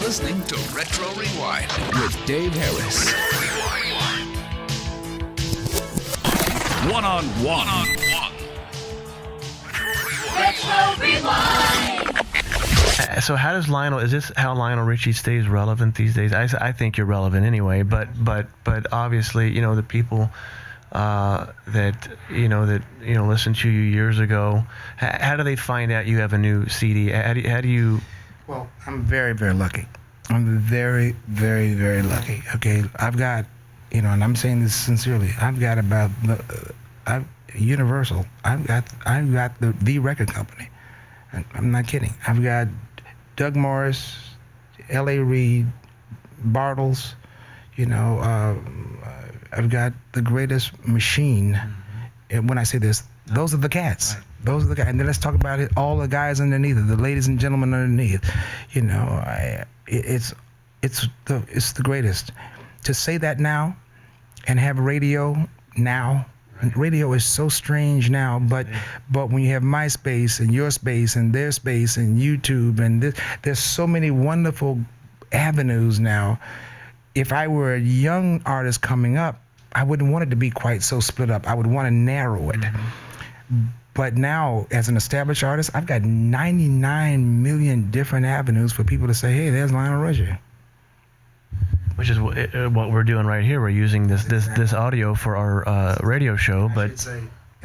listening to Retro Rewind with Dave Harris. One-on-one. Retro Rewind. So how does Lionel? Is this how Lionel Richie stays relevant these days? I think you're relevant anyway. But obviously, the people that listened to you years ago. How do they find out you have a new CD? How do you? Well, I'm very, very lucky. I'm very, very, very lucky. Okay, I've got, and I'm saying this sincerely. I've got about Universal. I've got the record company. I'm not kidding. I've got Doug Morris, L.A. Reid, Bartles. I've got the greatest machine. Mm-hmm. And when I say this, those are the cats. Right. Those are the guys. And then let's talk about it. All the guys underneath it, the ladies and gentlemen underneath. It's the greatest. To say that now, and have radio now. Right. Radio is so strange now, but when you have MySpace and your space and their space and YouTube and there's so many wonderful avenues now. If I were a young artist coming up, I wouldn't want it to be quite so split up. I would want to narrow it. Mm-hmm. But now, as an established artist, I've got 99 million different avenues for people to say, hey, there's Lionel Richie. Which is what we're doing right here. We're using this audio for our radio show.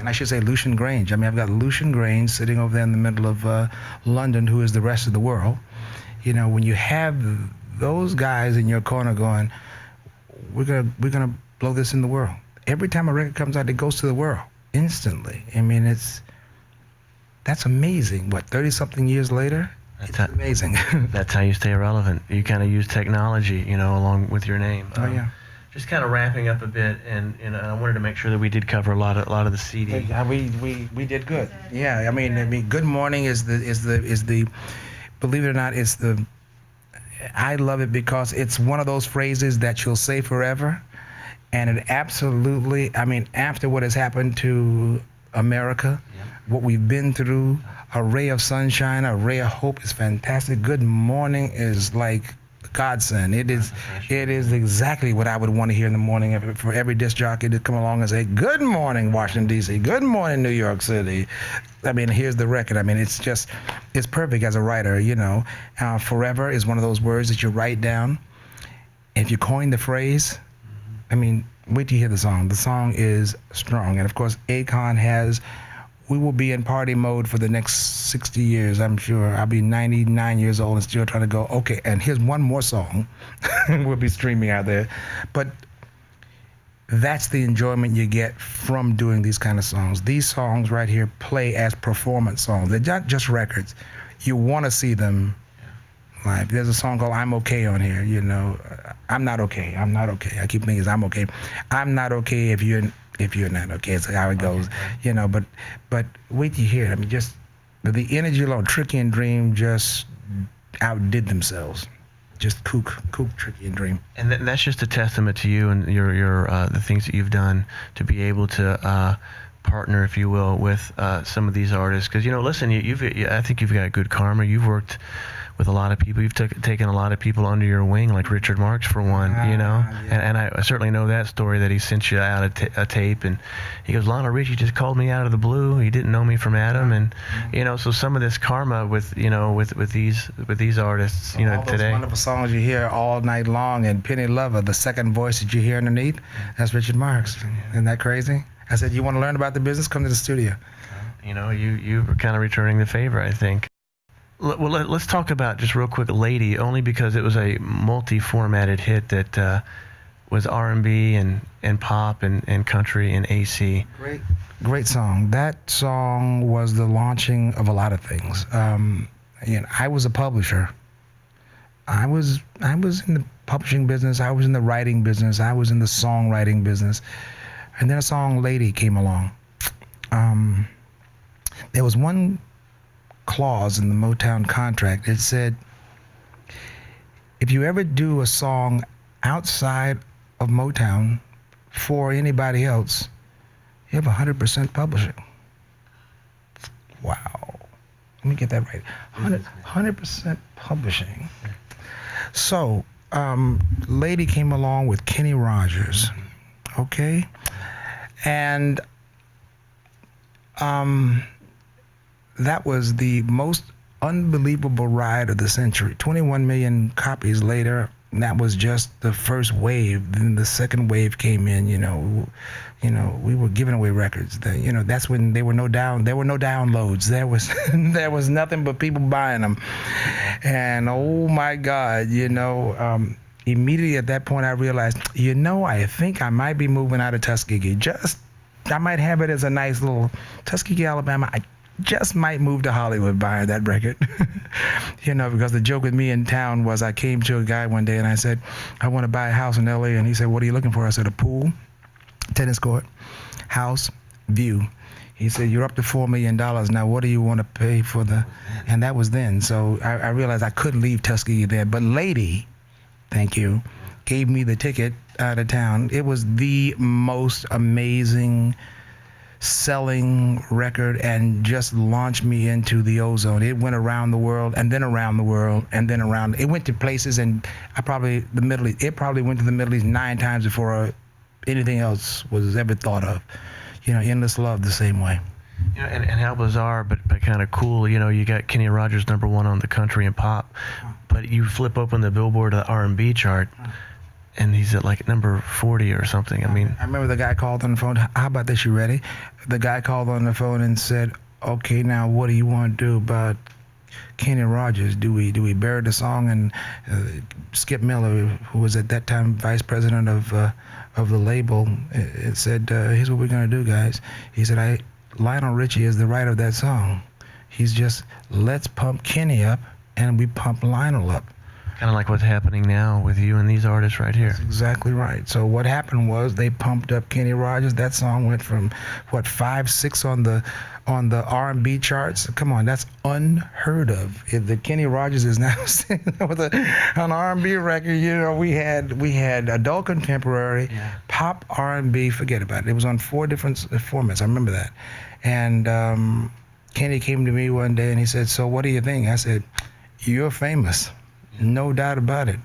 I should say Lucian Grange. I mean, I've got Lucian Grange sitting over there in the middle of London, who is the rest of the world. When you have those guys in your corner going, we're gonna blow this in the world. Every time a record comes out, it goes to the world instantly. I mean, that's amazing. What, 30-something years later? It's amazing. That's how you stay relevant. You kind of use technology, along with your name. Yeah. Just kind of wrapping up a bit, and I wanted to make sure that we did cover a lot of the CD. Yeah, we did good. Yeah, I mean, Good Morning is the believe it or not, I love it because it's one of those phrases that you'll say forever, and it absolutely, after what has happened to America, what we've been through, a ray of sunshine, a ray of hope is fantastic. Good Morning is like godsend. It is exactly what I would want to hear in the morning for every disc jockey to come along and say, good morning, Washington, D.C., good morning, New York City. Here's the record. It's perfect as a writer, Forever is one of those words that you write down. If you coin the phrase, wait till you hear the song. The song is strong. And of course, Akon we will be in party mode for the next 60 years, I'm sure. I'll be 99 years old and still trying to go, okay, and here's one more song we'll be streaming out there. But that's the enjoyment you get from doing these kind of songs. These songs right here play as performance songs. They're not just records. You want to see them live. There's a song called I'm Okay on here, I'm not okay. I'm not okay. I keep thinking I'm okay. I'm not okay if you're not okay. It's how it goes, But wait till you hear it. Just the energy alone. Tricky and Dream just outdid themselves. Just kook, Tricky and Dream. And that's just a testament to you and your the things that you've done to be able to partner, if you will, with some of these artists. Because listen, I think you've got good karma. You've worked with a lot of people. You've taken a lot of people under your wing, like Richard Marx, for one, Yeah. And I certainly know that story, that he sent you out a tape, and he goes, Lionel Richie just called me out of the blue. He didn't know me from Adam, and so some of this karma with these artists, all those today. Wonderful songs you hear all night long, and Penny Lover, the second voice that you hear underneath, that's Richard Marx. Isn't that crazy? I said, you want to learn about the business? Come to the studio. You were kind of returning the favor, I think. Well, let's talk about, just real quick, Lady, only because it was a multi-formatted hit that was R&B and pop and country and AC. Great song. That song was the launching of a lot of things. I was a publisher. I was in the publishing business. I was in the writing business. I was in the songwriting business. And then a song, Lady, came along. There was one clause in the Motown contract. It said, if you ever do a song outside of Motown for anybody else, you have 100% publishing. Wow. Let me get that right. 100% publishing. So, lady came along with Kenny Rogers, okay, and that was the most unbelievable ride of the century. 21 million copies later, and that was just the first wave. Then the second wave came in. We were giving away records. That's when there were no downloads. There was nothing but people buying them. And oh my God, immediately at that point I realized, I think I might be moving out of Tuskegee. I might have it as a nice little Tuskegee, Alabama. I just might move to Hollywood buying that record. Because the joke with me in town was I came to a guy one day and I said, I want to buy a house in LA. And he said, what are you looking for? I said, a pool, tennis court, house, view. He said, you're up to $4 million. Now, what do you want to pay for and that was then. So I realized I couldn't leave Tuskegee there. But lady, thank you, gave me the ticket out of town. It was the most amazing selling record and just launched me into the ozone. It went around the world and then around the world and then around. It went to places and it probably went to the Middle East 9 times before anything else was ever thought of. Endless Love the same way. And how bizarre, but kind of cool. You got Kenny Rogers #1 on the country and pop, but you flip open the Billboard R&B chart, and he's at like number 40 or something. I remember the guy called on the phone. How about this? You ready? The guy called on the phone and said, "Okay, now what do you want to do about Kenny Rogers? Do we bury the song?" And Skip Miller, who was at that time vice president of the label, it said, "Here's what we're gonna do, guys." He said, Lionel Richie is the writer of that song. He's just, let's pump Kenny up, and we pump Lionel up. Kind of like what's happening now with you and these artists right here. That's exactly right. So what happened was they pumped up Kenny Rogers. That song went from 5, 6 on the R&B charts. Come on, that's unheard of. If the Kenny Rogers is now with an R&B record, we had adult contemporary, pop, R&B. Forget about it. It was on 4 different formats. I remember that. And Kenny came to me one day and he said, "So what do you think?" I said, "You're famous." No doubt about it,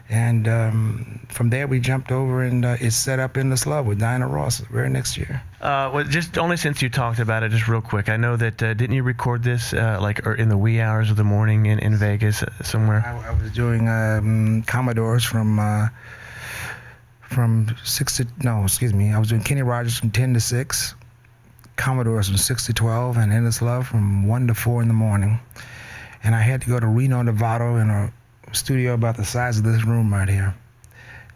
And from there we jumped over and it's set up Endless Love with Diana Ross the very next year. Well, just only since you talked about it, just real quick. I know that didn't you record this or in the wee hours of the morning in Vegas somewhere? I was doing Commodores from 6 to I was doing Kenny Rogers from 10 to 6, Commodores from 6 to 12, and Endless Love from 1 to 4 in the morning. And I had to go to Reno, Nevada in a studio about the size of this room right here.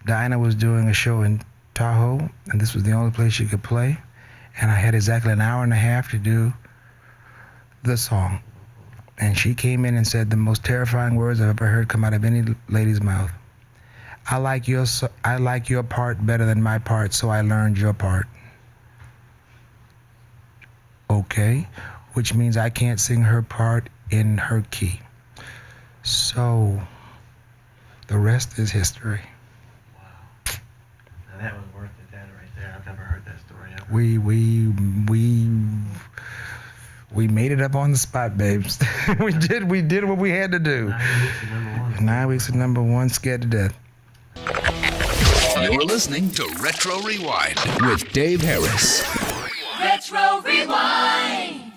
Diana was doing a show in Tahoe, and this was the only place she could play. And I had exactly an hour and a half to do the song. And she came in and said the most terrifying words I've ever heard come out of any lady's mouth. I like your part better than my part, so I learned your part. Okay, which means I can't sing her part in her key. So the rest is history. Wow. Now that was worth it, that right there. I've never heard that story ever. We made it up on the spot, babes. we did what we had to do. 9 weeks of #1, scared to death. You're listening to Retro Rewind with Dave Harris. Retro Rewind.